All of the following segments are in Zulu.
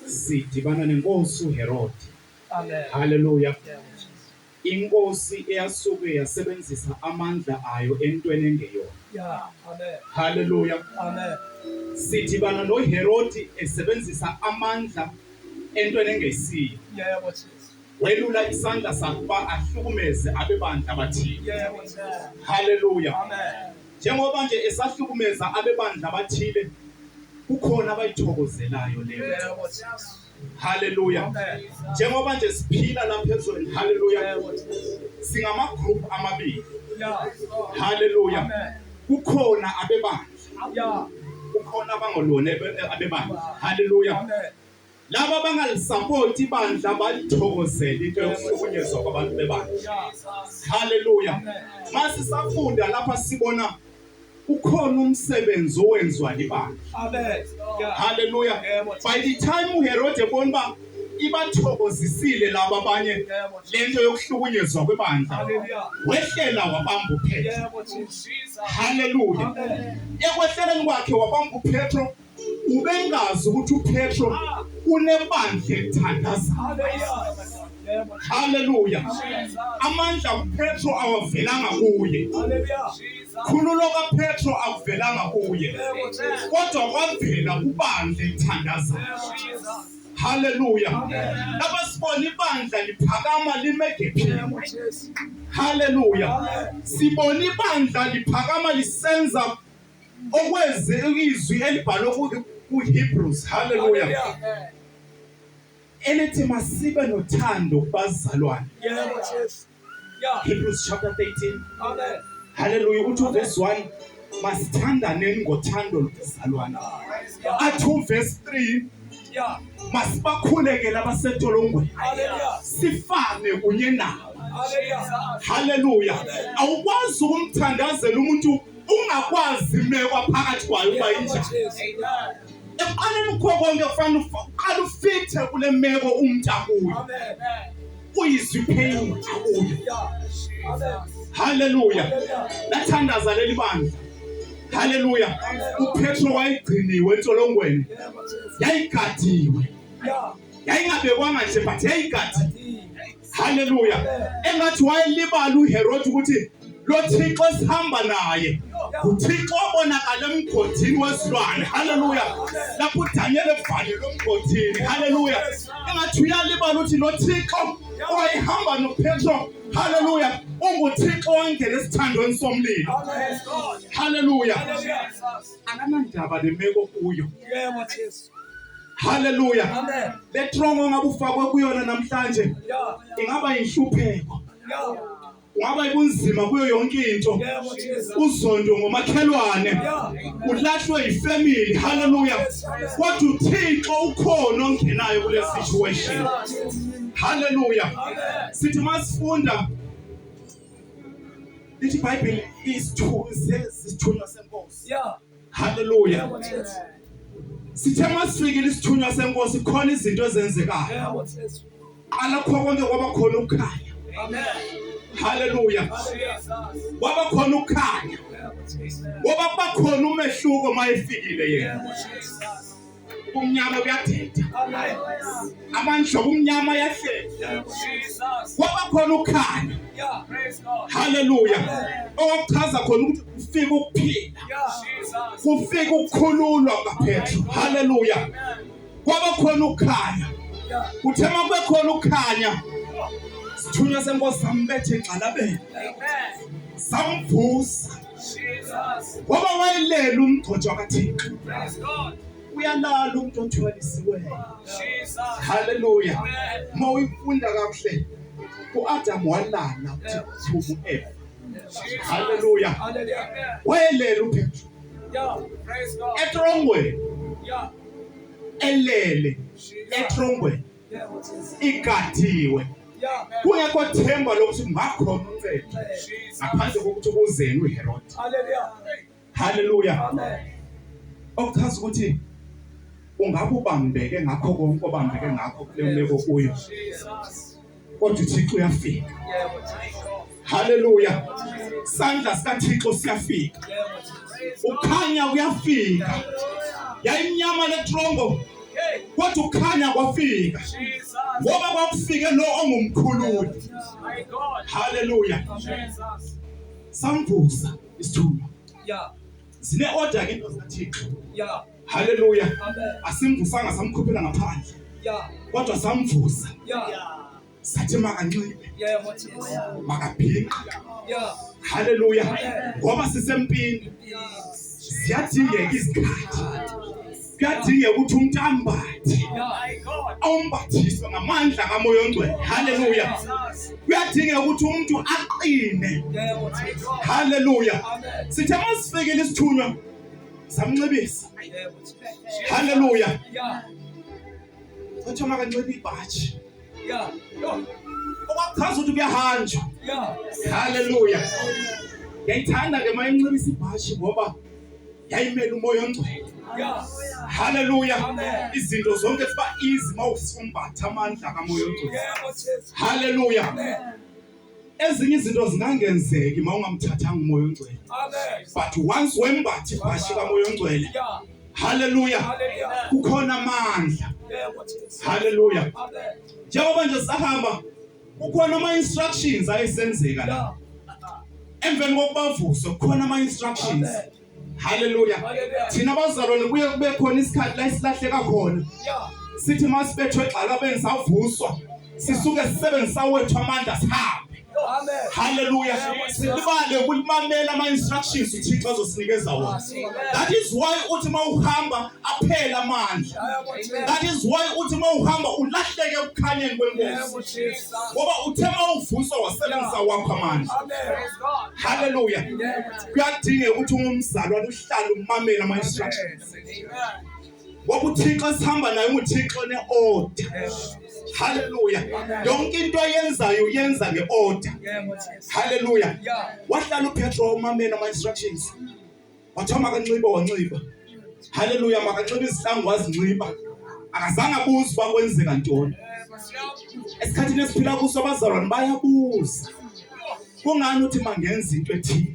Sidibana nenkosi uHerodi. Amen. Haleluya. Yeah. Inkosi eyasuke yasebenzisa amandla ayo entweni engeyona. Yeah. Amen. Haleluya. Amen. Sidibana noHerodi esebenzisa amandla entweni engesiyo. Yeah, what's this? Welula isandla sakuba ahlukumeze abebandla abathile. Yeah, what's that? Haleluya. Amen. Njengoba nje esahlukumeza abebandla abathile, kukhona abayithokozelayo leyo. Yeah, what's this? Haleluya. Amen. Njengoba nje siphila lapha ezweni, haleluya, Yeah, what's this? singama group amabili. Yeah. Haleluya. Amen. Kukhona abebandla, Yeah. kukhona abangolona abebandla. Haleluya. Amen. Laba abangalisupporti ibandla balithokozela into yokuhlukunyezwa kwabantu bebandla. Yeah. Haleluya. Amen. Masisafunda lapha sibona ukhona umsebenzi owenziwa libandla. Amen. Yeah. Haleluya. Yeah, what's By the time uHerode ebona ibathokozisile laba abanye Yeah, what's lento yokuhlukunyezwa kwebandla, Hallelujah. wehlela wabamba uPetro. Yeah, what's this? Haleluya. Amen. Ekwehleleni kwakhe wabamba uPetro, ubengazi ukuthi uPetro unebandla elithandaza. Hallelujah. Yeah, what's Haleluya. Amandla uPetro awavelanga kuye. Hallelujah. Khululo kaPetro akuvelanga kuye. Yeah, what's this? Kodwa kwavela kubandla elithandaza. Haleluya. Lapha sibona ibandla liphakama limegephi. Yeah, what's this? Haleluya. Sibona ibandla liphakama lisenza okweze izwi elibhalwe kuHebrews. Haleluya. Hallelujah. Elithi masibe nothando kubazalwane. Yeah, what's this? Yeah. Hebrews chapter 13. Amen. Haleluya. Uthi verse 1 masithandaneni ngothando lobuzalwane. Yeah. Athi verse 3 Yeah. masibakhulekele abasetolongweni. Hallelujah. Sifane kunye nabo. Hallelujah. Haleluya. Awukwazi ukumthandazela umuntu ungakwazi imeko phakathi kwayo uba Yeah, what's injani. this? Eqaleni konke kufanele uqale ufithe kule meko umuntu akuyo. Amen. Uyizwi pain akuyo. Yeah. Amen. Haleluya. Lathandaza leli bandla. Haleluya. uPetro wayigciniwe entolongweni. Yeah, what's this? Yayigadiwe. Yeah. Yayingabekwanga nje but yayigadiwe. Haleluya. Engathi wayelibala uHerodi ukuthi lo Thixo esihamba naye uThixo obonakala emgodini wesilwane. Haleluya. Lapho uDaniel evalelwe emgodini. Haleluya. Engathi uyalibala ukuthi lo Thixo owayehamba noPetro, haleluya, unguThixo owangena esithandweni somlilo. Amen. Haleluya. Hallelujah. Akanandaba nemeko kuyo. Yeah, what's this? Haleluya. Amen. Le trongo ngabe ufakwe kuyona namhlanje Yeah. ingaba inhlupheko, Yeah. ungaba ibunzima kuyo yonke into. Yeah, what's this? Uzondo ngomakhelwane, Yeah. ulahlwe ifamily. Haleluya. Kodwa uThixo ukhona ongenayo kule situation. Haleluya. Sithi masifunda lithi iBhayibheli isithunywa senkosi. Yeah. Haleluya. What's this? Sithe masifikile isithunywa senkosi khona izinto ezenzekayo. Yeah, what's this? Qala konke kwaba khona ukukhanya. Amen. Haleluya. Kwaba khona ukukhanya. Yeah, what's this? Ngoba kuba khona umehluko mayefikile Yeah, yena. what's this? Umnyama uyadeda. Amen. Amandla omnyama ayahleka. Yeah, what's this? Kwaba khona ukukhanya. Yeah. Praise God. Haleluya. Okuchaza khona ukuthi ufika ukuphila. Yeah. Kufika ukukhululwa kaPetro. Haleluya. Kwaba khona ukukhanya. Yeah. Kuthe makube khona ukukhanya, isithunywa senkosi sambethe egxalabeni. Amen. Samvusa. Jesus. Ngoba wayelela umgcotsha kaThixo. Praise God. Uyalala umuntu othwalisiweyo. Jesus. Haleluya. Amen. Uma uyifunda kakuhle, uAdam walala uThixo Eva. Haleluya. Hallelujah. Wayelela uPetro Yeah. Praise God. etrongweni, Yeah. elele etrongweni, Yeah, what's this? igadiwe. Yeah. Kungekho themba lokuthi kungakhona uncedo Jesus. ngaphandle kokuthi kuzeni uHerodi. Hallelujah. Haleluya. Amen. Okuchaza ukuthi ungabe ubambeke ngakho konke obambeke ngakho kule meko kuyo, Jesus. kodwa uThixo uyafika. Yeah, what's this? Haleluya. Sandla sikaThixo siyafika. Yeah, what's this? Ukhanya kuyafika. Yayimnyama le trongo kodwa ukukhanya kwafika Jesus. ngoba kwakufike lo ongumkhululi. My God. Hallelujah. Jesus. Samvusa isithunywa. Yeah. Zine order ke into zikaThixo. Yeah. Hallelujah. Amen. Asimvusanga samkhuphela ngaphandle Yeah. kodwa samvusa. Yeah. Sathi makanxibe, Yeah. What is? makabhinqe. Yeah. Hallelujah. Ngoba sisempini siyadingeka izikhathi. Kuyadingeka ukuthi umuntu ambathe. My God. Awumbathiswe ngamandla kaMoya oNgcwele. Hallelujah. Jesus. Kuyadingeka ukuthi umuntu aqine. Yeah. What My is? God. Hallelujah. Amen. Sithe masifikile isithunywa samnxibisa. Yeah. What is? Hallelujah. Yeah. Wathi makanxibe ibhatshi. Yeah. Yeah. Okwachaza ukuthi kuyahanjwa. Yeah. Hallelujah. Ngiyayithanda ke mayinxibisa ibhatshi ngoba yayimele uMoya oNgcwele. Yeah. Hallelujah. Amen. Izinto zonke ziba easy mawusumbatha amandla kaMoya oNgcwele. Yeah. What is? Hallelujah. Amen. Ezinye izinto zingangenzeki mawungamthathanga uMoya oNgcwele. Amen. But once wembatha ibhatshi kaMoya oNgcwele, Yeah. hallelujah, Hallelujah. kukhona amandla. Yeah. What is? Hallelujah. Amen. Njengoba nje sahamba kukhona ama-instructions ayesenzeka la. Yeah. Emveni kokubavuswa kukhona ama-instructions. Amen. Hallelujah. Hallelujah. Thina bazalwane kuye kube khona isikhathi la isilahleka khona. Yeah. Sithi masibethwe egxalabeni savuswa sisuke sisebenzisa wethu amandla sihambe. Amen. Hallelujah. Silibale ukulimamela ama-instructions uThixo azosinikeza wona. That is why uthi mawuhamba aphela amandla. Yeah. What is? That is why uthi mawuhamba ulahleke ekukhanyeni Yeah. kwenkosi. What is? Ngoba uthe mawuvuswa wasebenzisa wakho amandla. Amen. Praise God. Hallelujah. Yeah. What is? Kuyadingeka ukuthi ungumzalwane uhlale umamele ama-instructions. Amen. Ngoba uThixo esihamba naye uThixo ne-order. Yeah. Hallelujah. Yonke into oyenzayo uyenza nge-order. Yeah. What is? Hallelujah. Yeah. Wahlala uPetro umamela ama-instructions. Wathi makanxiba wanxiba. Hallelujah. Makanxiba izihlangu wazinxiba. Akazange abuze uba kwenzeka ntoni. Esikhathini esiphila kuso abazalwane bayabuza. Kungani uthi mangenza into ethile?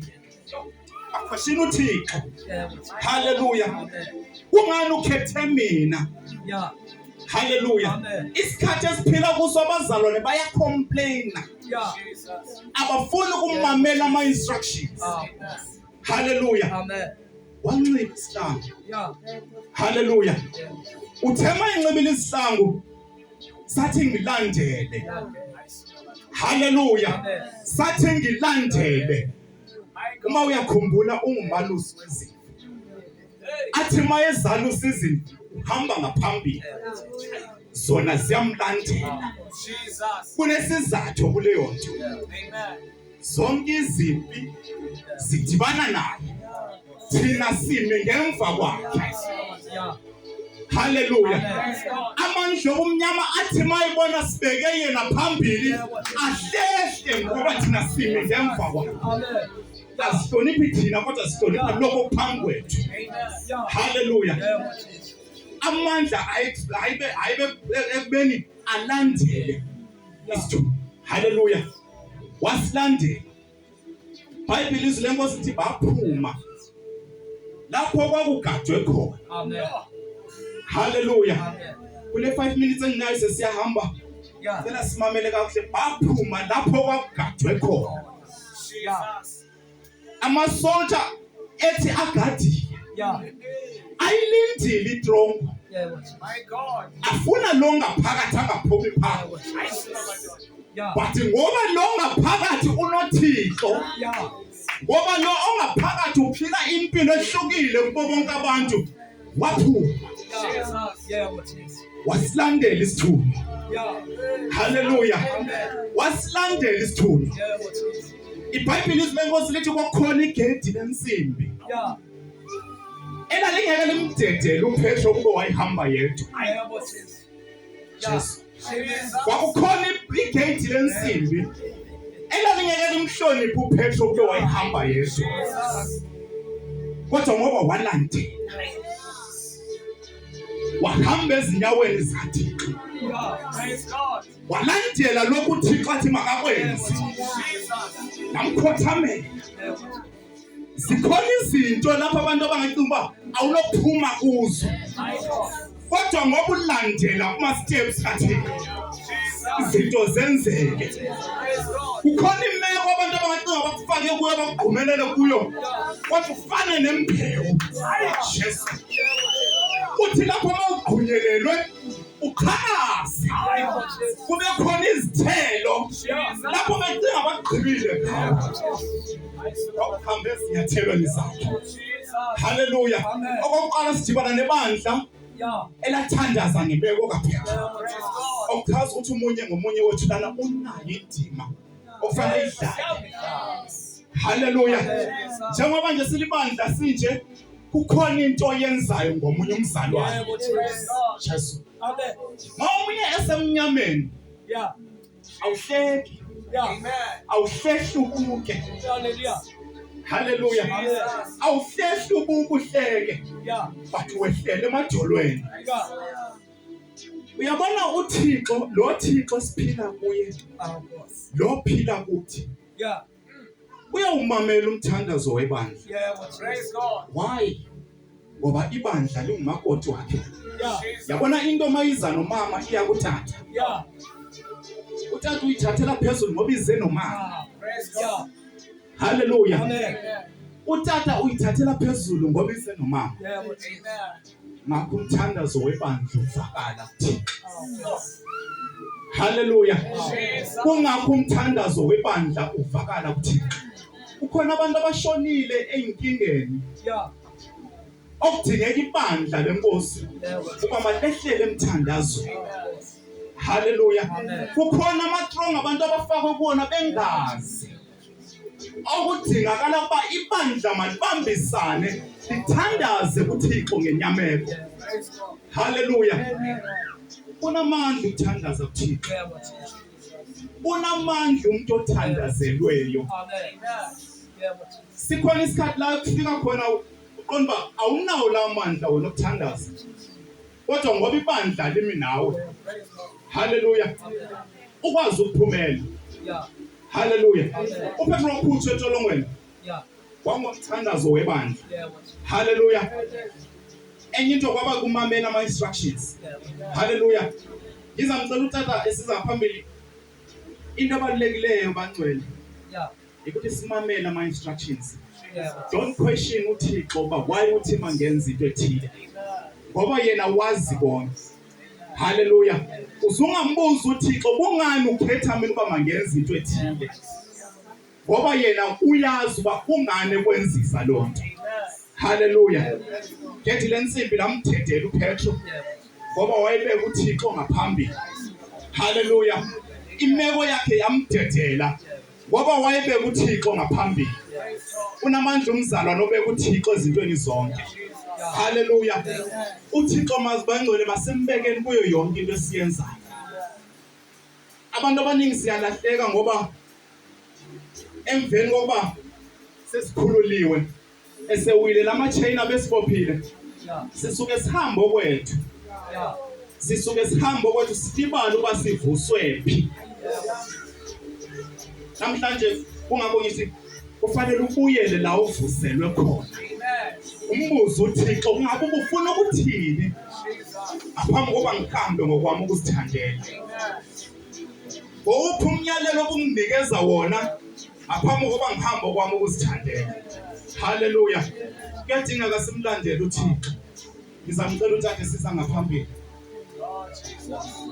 Akwashini uThixo. Yeah. What is? Hallelujah. Amen. Kungani ukhethe mina? Yeah. Hallelujah. Amen. Isikhathi esiphila kuso abazalwane bayacomplaina. Yeah. Jesus. Abafuni ukumamela ama-instructions. Hallelujah. Amen. Wanxiba isihlangu. Yeah. Hallelujah. Yeah. Uthema inxibile isihlangu sathi ngilandele. Yeah. Hallelujah. Amen. Sathi ngilandele. My God. Uma uyakhumbula ungumalusi wezimvu. Hey. Athi mayezalisa izimvu hamba ngaphambili. Zona ziyamlandela. Jesus. Kunesizathu kuleyo nto. Amen. Zonke izimpi zidibana naye. Thina sime ngemva kwakhe. Yeah. Hallelujah. Praise God. Amandla omnyama athi mayibona sibeke yena phambili ahlehle ngoba thina sime ngemva kwakhe. Amen. Asihloniphi thina kodwa sihlonipha lokho phambi kwethu. Amen. Yeah. Hallelujah. Yeah. What is? Amandla ayibe ekubeni alandele isithunywa. Hallelujah. Wasilandela. Bible izwi lenkosi lithi baphuma lapho kwakugadwe khona. Amen. Hallelujah. Amen. Kule 5 minutes enginayo sesiyahamba. Yeah. Cela simamele kakuhle. Baphuma lapho kwakugadwe khona. Jesus. Amasoldier ethi agadi Yeah. ayilindile itrongo. Yeah. What is? My God. Afuna lo ngaphakathi angaphumi phansi. I see God. Yeah. But ngoba lo ngaphakathi unoThixo, Yeah. ngoba lo ongaphakathi uphila impilo ehlukile kubo bonke abantu, waphuma Jesus. Yeah. What is? wasilandela isithunywa. Yeah. Hallelujah. Amen. Wasilandela isithunywa. Yeah. What is? iBhayibheli izwi lenkosi lithi kwakukhona igedi lensimbi Yeah. elalingeke limdedele uPetro kube wayihamba yedwa. Yeah. What is? Yeah. Jesu. Jesus. Kwakukhona igedi lensimbi elalingeke limhloniphe uPetro kube wayihamba yedwa. Jesus. Kodwa ngoba walandela wahamba ezinyaweni zikaThixo, Yeah. Praise God. walandela lokhu uThixo athi makakwenze, Jesus. namkhothamela. Yeah. What is? Zikhona izinto lapho abantu abangacinga uba awunokuphuma kuzo. My God. kodwa ngoba ulandela ama-steps kaThixo izinto zenzeke. Praise God. Kukhona imeko abantu abangacinga bakufake kuyo bakugqumelele kuyo kodwa ufane nembewu. Jesu uthi lapho mawugqunyelelwe uqhakaze kube khona izithelo lapho bacinga bagqibile ukuhamba ezinyathelweni zakhe. Haleluya. Okokuqala sidibana nebandla elathandaza ngebeko kaphela. Okuchaza ukuthi umunye ngomunye wethu lana unayo indima okufanele idlale. Haleluya. Njengoba nje silibandla sinje kukhona into oyenzayo ngomunye umzalwane. Jesu. Ngomunye esemnyameni awuhleki, awuhlehlubuke. Haleluya. Awuhlehlubuke uhleke but wehlele emadolweni. Uyabona uThixo, lo Thixo siphila kuye, lo phila kuthi. Uyawumamela umthandazo webandla. Praise God. Why? Ngoba ibandla lingumakoti wakhe. Yabona into mayiza nomama iyakuthatha. Uthatha uyithathela phezulu ngoba ize nomama. Praise God. Haleluya. Amen. Uthatha uyithathela phezulu ngoba ize nomama. Amen. Ngakho umthandazo webandla uvakala kuThixo. Haleluya. Kungakho umthandazo webandla uvakala kuThixo. Kukhona abantu abashonile einkingeni. Okudingeka ibandla lenkosi ukuba malehlele emthandazo. Haleluya. Kukhona amastrong abantu abafakwe kuona bengazi. Okudingakala ukuba ibandla malibambisane lithandaze kuThixo ngenyameko. Haleluya. Unamandla ukuthandaza kuThixo. Unamandla umuntu othandazelweyo. Sikhona isikhathi la kufika khona uqonda awunawo la mandla wona okuthandaza. Kodwa ngoba ibandla limi nawe. Haleluya. Ukwazi ukuphumela. Haleluya. UPetro uphuthu entolongweni. Kwangomthandazo webandla. Haleluya. Enye into kwaba kumamela ama instructions. Haleluya. Ngizamcela uTata esiza phambili. Into abalulekileyo bangcwele. Ukuthi simamele ama instructions. Don't question uThixo ba why uthi mangenza into ethile. Ngoba yena wazi konke. Haleluya. Uzungambuza uThixo kungani ukhetha mina uba mangenza into ethile. Ngoba yena uyazi uba kungani kwenzisa lonto. Haleluya. Ngethi lensimbi lamthedela uPetro ngoba wayebeka uThixo ngaphambili. Haleluya. Imeko yakhe yamdedela ngoba wayebeka uThixo ngaphambili. Unamandla umzalwane obeka uThixo ezintweni zonke. Haleluya. uThixo mazibangcwele basembekeni kuyo yonke into esiyenzayo. Abantu abaningi siyalahleka ngoba emveni kokuba sesikhululiwe esewile lama chain abesibophile sisuke sihamba okwethu. Sisuke sihamba okwethu sibala uba sivuswe phi. Namhlanje kungakho ngithi kufanele ubuyele la uvuselwe khona. Umbuzo uThixo kungabe ufuna ukuthini ngaphambi kokuba ngihambe ngokwami ukuzithandela. Ngophi umyalelo obunginikeza wona ngaphambi kokuba ngihambe ngokwami ukuzithandela. Haleluya. Kuyadingeka simlandele uThixo. Ngizamcela uTata siza ngaphambili.